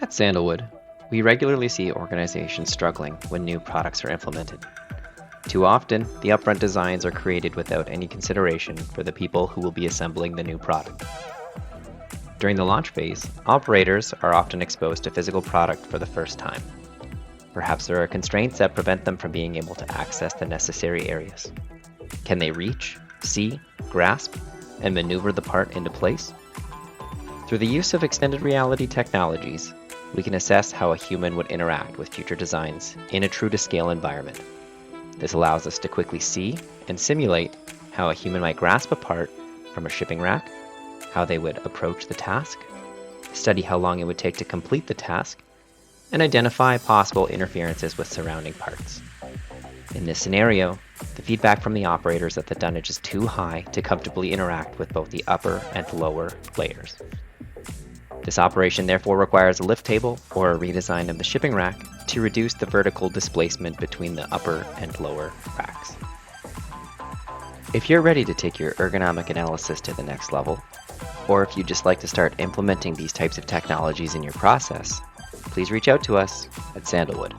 At Sandalwood, we regularly see organizations struggling when new products are implemented. Too often, the upfront designs are created without any consideration for the people who will be assembling the new product. During the launch phase, operators are often exposed to physical product for the first time. Perhaps there are constraints that prevent them from being able to access the necessary areas. Can they reach, see, grasp, and maneuver the part into place? Through the use of extended reality technologies, we can assess how a human would interact with future designs in a true-to-scale environment. This allows us to quickly see and simulate how a human might grasp a part from a shipping rack, how they would approach the task, study how long it would take to complete the task, and identify possible interferences with surrounding parts. In this scenario, the feedback from the operator is that the dunnage is too high to comfortably interact with both the upper and lower layers. This operation therefore requires a lift table or a redesign of the shipping rack to reduce the vertical displacement between the upper and lower racks. If you're ready to take your ergonomic analysis to the next level, or if you'd just like to start implementing these types of technologies in your process, please reach out to us at Sandalwood.